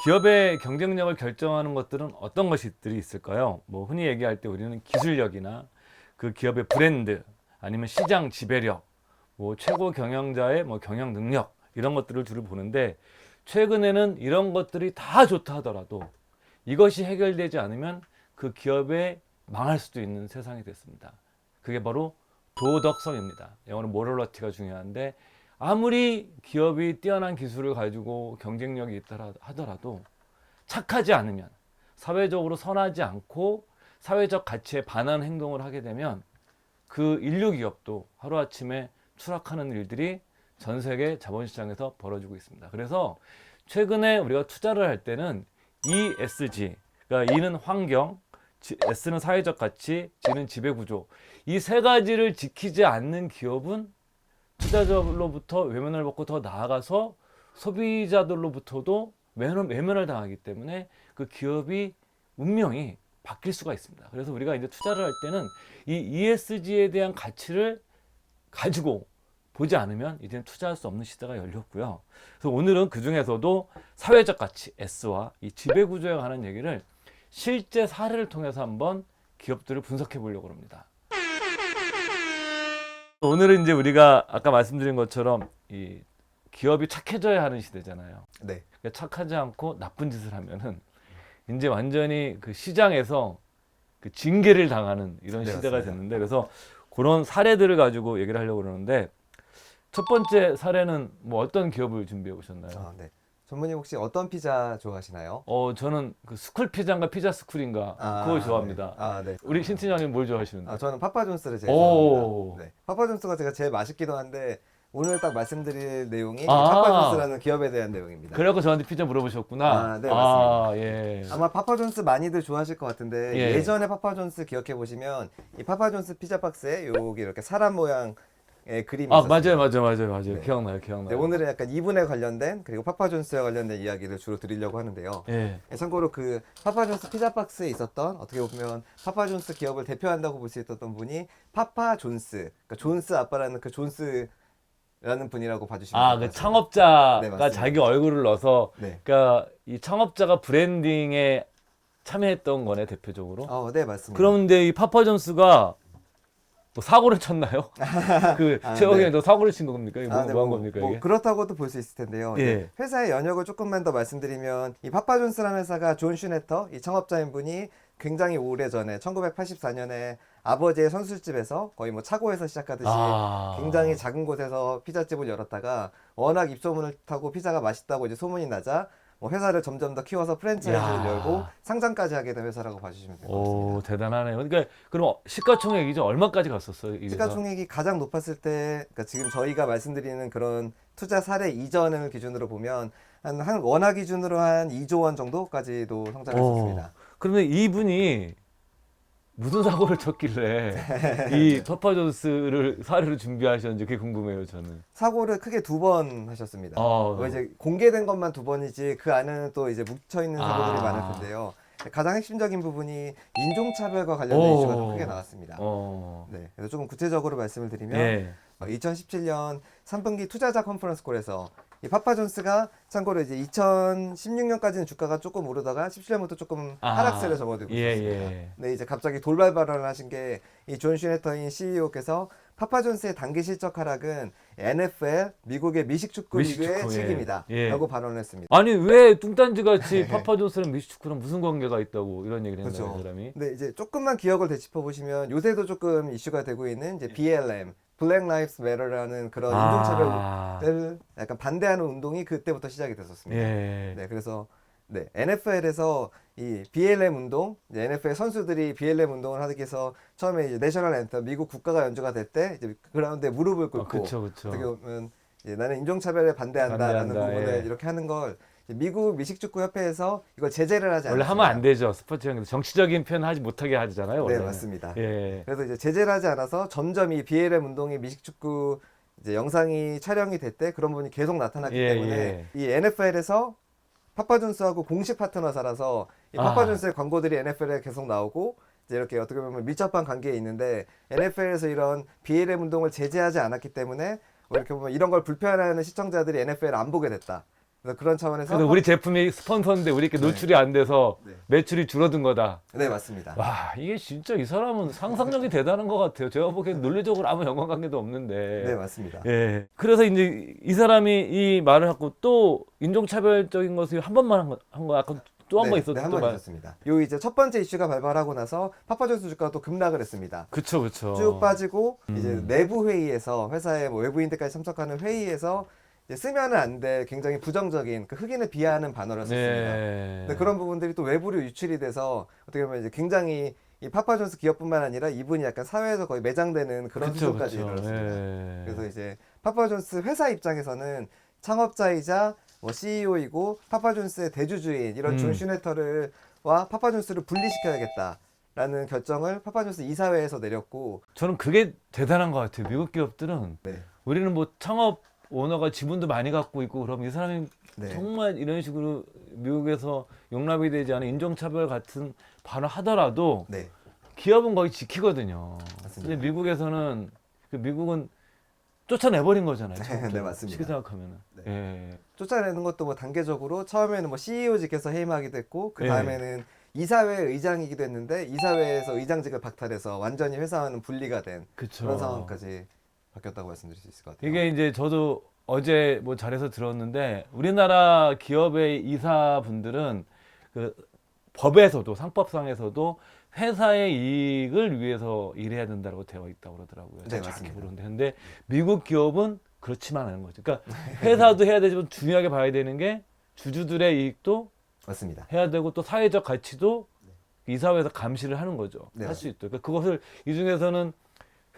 기업의 경쟁력을 결정하는 것들은 어떤 것들이 있을까요? 뭐 흔히 얘기할 때 우리는 기술력이나 그 기업의 브랜드, 아니면 시장 지배력, 뭐 최고 경영자의 뭐 경영 능력, 이런 것들을 주로 보는데, 최근에는 이런 것들이 다 좋다 하더라도 이것이 해결되지 않으면 그 기업에 망할 수도 있는 세상이 됐습니다. 그게 바로 도덕성입니다. 영어로 모럴러티가 중요한데, 아무리 기업이 뛰어난 기술을 가지고 경쟁력이 있다 하더라도 착하지 않으면, 사회적으로 선하지 않고 사회적 가치에 반하는 행동을 하게 되면 그 인류 기업도 하루아침에 추락하는 일들이 전 세계 자본시장에서 벌어지고 있습니다. 그래서 최근에 우리가 투자를 할 때는 ESG, 그러니까 E는 환경, S는 사회적 가치, G는 지배구조, 이 세 가지를 지키지 않는 기업은 투자자들로부터 외면을 받고, 더 나아가서 소비자들로부터도 외면을 당하기 때문에 그 기업이 운명이 바뀔 수가 있습니다. 그래서 우리가 이제 투자를 할 때는 이 ESG에 대한 가치를 가지고 보지 않으면 이제는 투자할 수 없는 시대가 열렸고요. 그래서 오늘은 그 중에서도 사회적 가치 S와 이 지배 구조에 관한 얘기를 실제 사례를 통해서 한번 기업들을 분석해 보려고 합니다. 오늘은 이제 우리가 아까 말씀드린 것처럼 이 기업이 착해져야 하는 시대잖아요. 네. 그러니까 착하지 않고 나쁜 짓을 하면은 이제 완전히 그 시장에서 그 징계를 당하는 이런 네, 시대가 맞습니다. 됐는데, 그래서 그런 사례들을 가지고 얘기를 하려고 그러는데, 첫 번째 사례는 뭐 어떤 기업을 준비해 오셨나요? 네. 전무님 혹시 어떤 피자 좋아하시나요? 저는 그 스쿨 피자인가 피자 스쿨인가 그거 좋아합니다. 네. 우리 신팀장님 뭘 좋아하시는데? 저는 파파존스를 제일 오. 좋아합니다. 네. 파파존스가 제가 제일 맛있기도 한데 오늘 딱 말씀드릴 내용이 아. 파파존스라는 기업에 대한 내용입니다. 그래갖고 저한테 피자 물어보셨구나. 네, 맞습니다. 예. 아마 파파존스 많이들 좋아하실 것 같은데 예. 예전에 파파존스 기억해 보시면 이 파파존스 피자 박스에 여기 이렇게 사람 모양의 그림이 있었어요. 맞아요. 네. 기억나요. 네, 오늘은 약간 이분에 관련된 그리고 파파존스에 관련된 이야기를 주로 드리려고 하는데요. 예. 참고로 그 파파존스 피자 박스에 있었던, 어떻게 보면 파파존스 기업을 대표한다고 볼 수 있었던 분이 파파존스, 그러니까 존스 아빠라는 그 존스라는 분이라고 봐주시면 될 것 그 같습니다. 창업자가 네, 맞습니다. 자기 얼굴을 넣어서, 네. 그러니까 이 창업자가 브랜딩에 참여했던 거네, 대표적으로. 네, 맞습니다. 그런데 이 파파존스가 뭐 사고를 쳤나요? 그 최영이 너 사고를 친 겁니까? 이거 네, 뭐 한 겁니까 이게? 그렇다고도 볼 수 있을 텐데요. 예. 회사의 연역을 조금만 더 말씀드리면 이 파파존스라는 회사가 존 슈네터, 이 창업자인 분이 굉장히 오래 전에 1984년에 아버지의 선술집에서 거의 뭐 차고에서 시작하듯이 굉장히 작은 곳에서 피자집을 열었다가 워낙 입소문을 타고 피자가 맛있다고 이제 소문이 나자 뭐 회사를 점점 더 키워서 프랜차이즈를 열고 상장까지 하게 된 회사라고 봐주시면 될 것 같습니다. 오, 대단하네요. 그러니까 그럼 시가총액이죠? 얼마까지 갔었어요? 이 회사? 시가총액이 가장 높았을 때, 그러니까 지금 저희가 말씀드리는 그런 투자 사례 이전을 기준으로 보면 한 원화 기준으로 한 2조 원 정도까지도 성장했었습니다. 그러면 이분이 무슨 사고를 쳤길래 이 파파존스를 사례로 준비하셨는지 그게 궁금해요, 저는. 사고를 크게 2번 하셨습니다. 이제 공개된 것만 2번이지 그 안에는 또 이제 묻혀 있는 사고들이 많을 텐데요. 가장 핵심적인 부분이 인종차별과 관련된 이슈가 좀 크게 나왔습니다. 네, 그래서 조금 구체적으로 말씀을 드리면 2017년 3분기 투자자 컨퍼런스콜에서 이 파파존스가 참고로 이제 2016년까지는 주가가 조금 오르다가 17년부터 조금 하락세를 접어들고 있었습니다. 네, 이제 갑자기 돌발 발언을 하신 게 이 존 슈네터인 CEO께서 파파존스의 단기 실적 하락은 NFL 미국의 미식축구 리그의 책임이다 라고 발언을 했습니다. 아니 왜 뚱딴지 같이 파파존스랑 미식축구랑 무슨 관계가 있다고 이런 얘기를 했나요, 그렇죠. 사람이? 네, 이제 조금만 기억을 되짚어 보시면 요새도 조금 이슈가 되고 있는 이제 BLM Black Lives Matter라는 그런 인종차별을 약간 반대하는 운동이 그때부터 시작이 됐었습니다. 네, 그래서 NFL에서 이 BLM 운동, 이제 NFL 선수들이 BLM 운동을 하기 위해서 처음에 이제 내셔널 앤텀 미국 국가가 연주가 될 때 이제 그라운드에 무릎을 꿇고 어떻게 보면 이제 나는 인종차별에 반대한다라는 부분을 이렇게 하는 걸 미국 미식축구협회에서 이걸 제재를 하지 않습니다. 원래 하면 안 되죠. 스포츠형에서 정치적인 표현 하지 못하게 하잖아요. 원래는. 네, 맞습니다. 예. 그래서 이제 제재를 하지 않아서 점점 이 BLM 운동이 미식축구 이제 영상이 촬영이 될 때 그런 부분이 계속 나타났기 때문에 이 NFL에서 파파존스하고 공식 파트너사라서 이 파파존스의 광고들이 NFL에 계속 나오고 이제 이렇게 어떻게 보면 밀접한 관계에 있는데 NFL에서 이런 BLM 운동을 제재하지 않았기 때문에 이렇게 보면 이런 걸 불편해하는 시청자들이 NFL을 안 보게 됐다. 그래서 그런 차원에서 그래서 우리 제품이 스폰서인데 우리께 노출이 안 돼서 네. 매출이 줄어든 거다. 네, 맞습니다. 와, 이게 진짜 이 사람은 상상력이 대단한 것 같아요. 제가 보기엔 논리적으로 아무 연관관계도 없는데. 네, 맞습니다. 예. 그래서 이제 이 사람이 이 말을 하고 또 인종차별적인 것을 한 번만 한 거, 아까 또 한 번 있었죠. 네, 한 번 있었습니다. 요 이제 첫 번째 이슈가 발발하고 나서 파파존스 주가가 또 급락을 했습니다. 그쵸, 그쵸. 쭉 빠지고 이제 내부 회의에서 회사의 뭐 외부인들까지 참석하는 회의에서 이제 쓰면은 안 될 굉장히 부정적인 그 흑인을 비하하는 단어를 썼습니다. 네. 근데 그런 부분들이 또 외부로 유출이 돼서 어떻게 보면 이제 굉장히 이 파파존스 기업뿐만 아니라 이분이 약간 사회에서 거의 매장되는 그런 그쵸, 수준까지 그쵸. 이르렀습니다. 예. 그래서 이제 파파존스 회사 입장에서는 창업자이자 뭐 CEO이고 파파존스의 대주주인 이런 존 슈네터를 와 파파존스를 분리시켜야겠다라는 결정을 파파존스 이사회에서 내렸고 저는 그게 대단한 것 같아요. 미국 기업들은 네. 우리는 뭐 창업 오너가 지분도 많이 갖고 있고 그럼 이 사람이 네. 정말 이런 식으로 미국에서 용납이 되지 않은 인종차별 같은 발언을 하더라도 네. 기업은 거의 지키거든요. 맞습니다. 근데 미국에서는 미국은 쫓아내버린 거잖아요. 네, 맞습니다. 쉽게 생각하면은. 네. 예. 쫓아내는 것도 뭐 단계적으로 처음에는 뭐 CEO직에서 해임하기도 했고 그 네. 다음에는 이사회 의장이기도 했는데 이사회에서 의장직을 박탈해서 완전히 회사와는 분리가 된 그쵸. 그런 상황까지 바뀌었다고 말씀드릴 수 있을 것 같아요. 이게 이제 저도 어제 뭐 자리에서 들었는데 우리나라 기업의 이사분들은 그 법에서도 상법상에서도 회사의 이익을 위해서 일해야 된다고 되어 있다고 그러더라고요. 네, 제가 정확히 맞습니다. 모르는데 근데 미국 기업은 그렇지만 않은 거죠. 그러니까 회사도 해야 되지만 중요하게 봐야 되는 게 주주들의 이익도 맞습니다. 해야 되고 또 사회적 가치도 이사회에서 감시를 하는 거죠. 네, 할 수 있도록. 그러니까 그것을 이 중에서는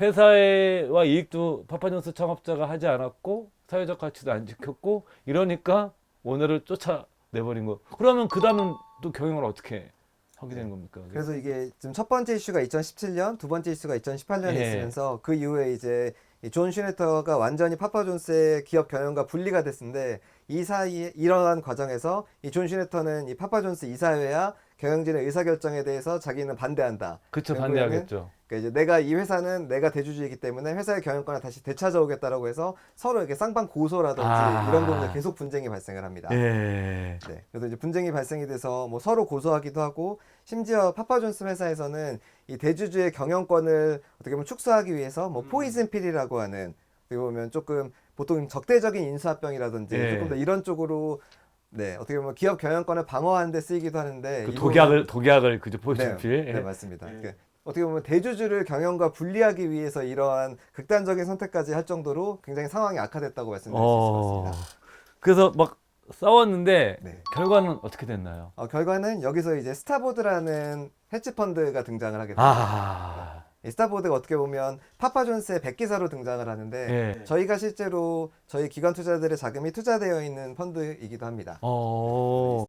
회사와 이익도 파파존스 창업자가 하지 않았고 사회적 가치도 안 지켰고 이러니까 오너를 쫓아내버린 거. 그러면 그 다음은 또 경영을 어떻게 하게 되는 겁니까? 그래서 이게 지금 첫 번째 이슈가 2017년, 두 번째 이슈가 2018년에 예. 있으면서 그 이후에 이제 이존 슈네터가 완전히 파파존스의 기업 경영과 분리가 됐는데 이 사이에 이러한 과정에서 이 존 슈네터는 이 파파존스 이사회와 경영진의 의사결정에 대해서 자기는 반대한다. 그쵸, 결국에는 반대하겠죠. 그러니까 이제 내가 이 회사는 내가 대주주이기 때문에 회사의 경영권을 다시 되찾아오겠다라고 해서 서로 이렇게 쌍방 고소라든지 이런 부분에 계속 분쟁이 발생을 합니다. 예. 네. 그래서 이제 분쟁이 발생이 돼서 뭐 서로 고소하기도 하고 심지어 파파존스 회사에서는 이 대주주의 경영권을 어떻게 보면 축소하기 위해서 뭐 포이즌 필이라고 하는 어떻게 보면 조금 보통 적대적인 인수합병이라든지 예. 조금 더 이런 쪽으로 네 어떻게 보면 기업 경영권을 방어하는 데 쓰이기도 하는데 그 이 독약을 그죠 네, 포지필. 네 맞습니다. 그러니까 어떻게 보면 대주주를 경영과 분리하기 위해서 이러한 극단적인 선택까지 할 정도로 굉장히 상황이 악화됐다고 말씀드릴 수 있을 것 같습니다. 그래서 막 싸웠는데 네. 결과는 어떻게 됐나요? 결과는 여기서 이제 스타보드라는 헤지펀드가 등장을 하게 됩니다. 이 스타보드가 어떻게 보면 파파존스의 백기사로 등장을 하는데 예. 저희가 실제로 저희 기관 투자들의 자금이 투자되어 있는 펀드이기도 합니다.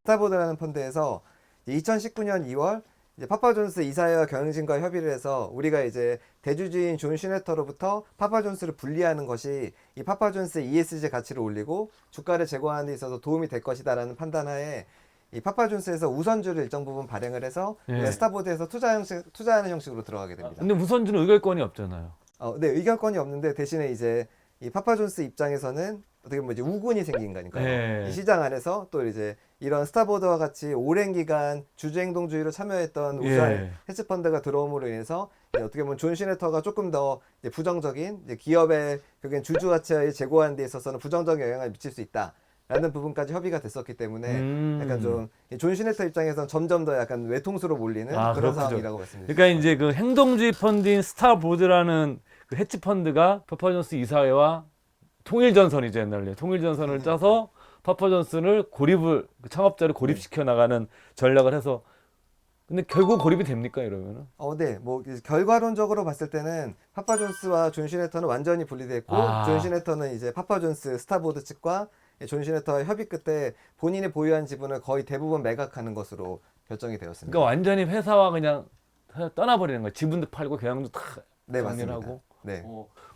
스타보드라는 펀드에서 2019년 2월 이제 파파존스 이사회와 경영진과 협의를 해서 우리가 이제 대주주인 존 슈네터로부터 파파존스를 분리하는 것이 이 파파존스의 ESG 가치를 올리고 주가를 제고하는 데 있어서 도움이 될 것이다라는 판단하에 이 파파존스에서 우선주를 일정 부분 발행을 해서 예. 스타보드에서 투자하는 형식으로 들어가게 됩니다. 근데 우선주는 의결권이 없잖아요. 네, 의결권이 없는데 대신에 이제 이 파파존스 입장에서는 어떻게 보면 이제 우군이 생긴 거니까요. 네. 이 시장 안에서 또 이제 이런 스타보드와 같이 오랜 기간 주주행동주의로 참여했던 우수한 헤지펀드가 들어옴으로 인해서 이제 어떻게 보면 존 슈네터가 조금 더 이제 부정적인 이제 기업의 결국엔 주주 가치를 제고하는 데 있어서는 부정적인 영향을 미칠 수 있다. 라는 부분까지 협의가 됐었기 때문에 약간 좀 존 슈네터 입장에서는 점점 더 약간 외통수로 몰리는 그런 그렇군요. 상황이라고 말씀드립니다. 그러니까 이제 그 행동주의 펀드인 스타보드라는 그 헤지펀드가 파파존스 이사회와 통일전선이죠 옛날에 통일전선을 짜서 파파존스를 고립을 그 창업자를 고립시켜 나가는 전략을 해서 근데 결국 고립이 됩니까 이러면은? 네, 뭐 결과론적으로 봤을 때는 파파존스와 존 슈네터는 완전히 분리됐고 존 슈네터는 이제 파파존스 스타보드 측과 존 슈네터와 협의 끝에 본인이 보유한 지분을 거의 대부분 매각하는 것으로 결정이 되었습니다. 그러니까 완전히 회사와 그냥 떠나버리는 거야. 지분도 팔고 경영도 다 네, 정리를 맞습니다. 하고. 네.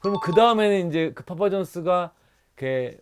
그러면 그 다음에는 이제 그 파파존스가 이렇게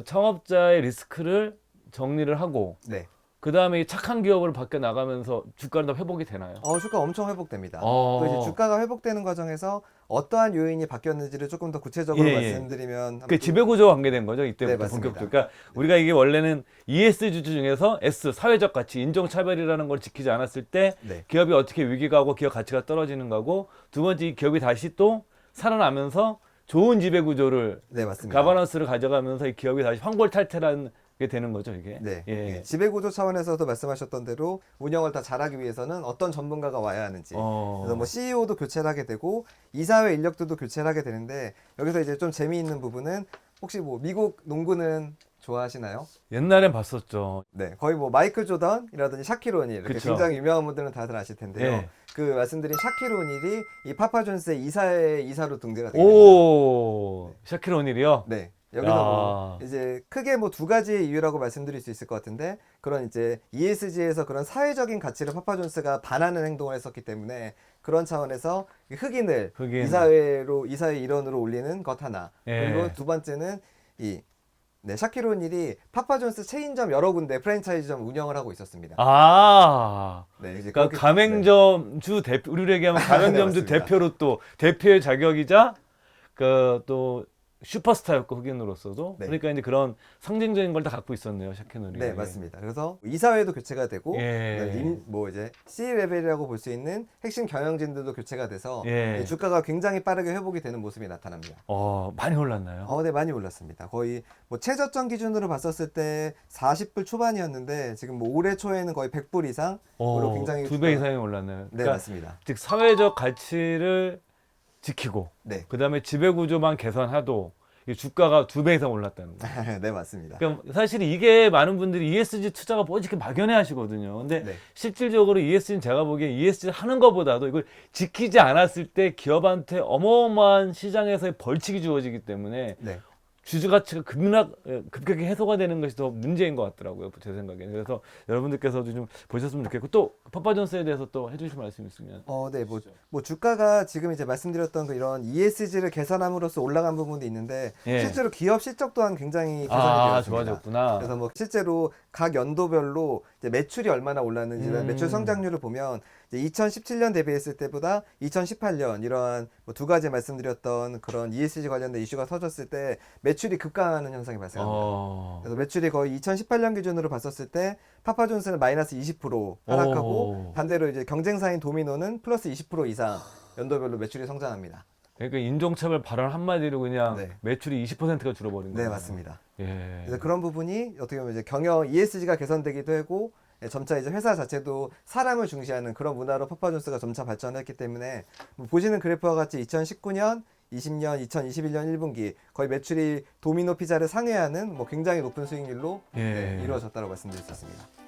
창업자의 리스크를 정리를 하고 네. 그 다음에 착한 기업으로 바뀌어 나가면서 주가는 다 회복이 되나요? 주가 엄청 회복됩니다. 또 이제 주가가 회복되는 과정에서 어떠한 요인이 바뀌었는지를 조금 더 구체적으로 예, 예. 말씀드리면 그 지배구조와 관계된 거죠 이때부터 네, 맞습니다. 본격적으로. 그러니까 우리가 이게 원래는 ESG 중에서 S 사회적 가치 인종차별이라는 걸 지키지 않았을 때 네. 기업이 어떻게 위기가 오고 기업 가치가 떨어지는 거고, 두 번째 이 기업이 다시 또 살아나면서 좋은 지배구조를 네, 맞습니다. 가버넌스를 가져가면서 이 기업이 다시 황골탈퇴라는 게 되는 거죠 이게. 네. 예. 지배구조 차원에서도 말씀하셨던 대로 운영을 더 잘하기 위해서는 어떤 전문가가 와야 하는지. 그래서 뭐 CEO도 교체를 하게 되고 이사회 인력들도 교체를 하게 되는데, 여기서 이제 좀 재미있는 부분은 혹시 뭐 미국 농구는 좋아하시나요? 옛날엔 봤었죠. 네, 거의 뭐 마이클 조던이라든지 샤킬 오닐 이렇게 그쵸. 굉장히 유명한 분들은 다들 아실 텐데요. 예. 그 말씀드린 샤킬 오닐이 이 파파존스의 이사회 이사로 등재가 됩니다. 오, 샤킬 오닐이요? 네. 여기서 뭐 이제 크게 뭐 두 가지 이유라고 말씀드릴 수 있을 것 같은데, 그런 이제 ESG에서 그런 사회적인 가치를 파파존스가 반하는 행동을 했었기 때문에 그런 차원에서 흑인을 이사회 일원으로 올리는 것 하나. 예. 그리고 두 번째는 샤킬 오닐이 파파존스 체인점 여러 군데 프랜차이즈점 운영을 하고 있었습니다. 네, 이제 그러니까 가맹점주 대표, 우리로 얘기하면 가맹점주 네, 대표로 또 대표의 자격이자 그 또 슈퍼스타였고 흑인으로서도. 네. 그러니까 이제 그런 상징적인 걸 다 갖고 있었네요 샤케놀이. 네, 맞습니다. 그래서 이사회도 교체가 되고 예. 뭐 이제 C 레벨이라고 볼 수 있는 핵심 경영진들도 교체가 돼서 예. 주가가 굉장히 빠르게 회복이 되는 모습이 나타납니다. 많이 올랐나요? 네, 많이 올랐습니다. 거의 뭐 최저점 기준으로 봤었을 때 40불 초반이었는데 지금 뭐 올해 초에는 거의 100불 이상으로 굉장히 2배 이상이 올랐네요. 네, 그러니까 맞습니다. 즉 사회적 가치를 지키고 네. 그다음에 지배구조만 개선하도 이 주가가 2배 이상 올랐다는 거예요. 네, 맞습니다. 그러니까 사실 이게 많은 분들이 ESG 투자가 뭐 이렇게 막연해 하시거든요. 근데 네. 실질적으로 ESG는 제가 보기엔 ESG 하는 것보다도 이걸 지키지 않았을 때 기업한테 어마어마한 시장에서의 벌칙이 주어지기 때문에 네. 주주 가치가 급격히 해소가 되는 것이 더 문제인 것 같더라고요, 제 생각에는. 그래서 여러분들께서도 좀 보셨으면 좋겠고, 또 파파존스에 대해서 또 해주실 말씀 있으면. 네, 뭐 주가가 지금 이제 말씀드렸던 그 이런 ESG를 개선함으로써 올라간 부분도 있는데 예. 실제로 기업 실적 또한 굉장히 개선이 되었습니다. 좋아졌구나. 그래서 뭐 실제로 각 연도별로 이제 매출이 얼마나 올랐는지 매출 성장률을 보면 이제 2017년 대비했을 때보다 2018년 이러한 뭐 두 가지 말씀드렸던 그런 ESG 관련된 이슈가 터졌을 때 매출이 급감하는 현상이 발생합니다. 그래서 매출이 거의 2018년 기준으로 봤었을 때 파파존스는 마이너스 20% 하락하고 반대로 이제 경쟁사인 도미노는 플러스 20% 이상 연도별로 매출이 성장합니다. 그러니까 인종차별 발언 한마디로 그냥 네. 매출이 20%가 줄어버린 거예요. 네, 맞습니다. 예. 그래서 그런 부분이 어떻게 보면 이제 경영 ESG가 개선되기도 하고 점차 이제 회사 자체도 사람을 중시하는 그런 문화로 파파존스가 점차 발전했기 때문에 뭐 보시는 그래프와 같이 2019년, 20년, 2021년 1분기 거의 매출이 도미노 피자를 상회하는 뭐 굉장히 높은 수익률로 이루어졌다고 말씀드릴 수 있습니다.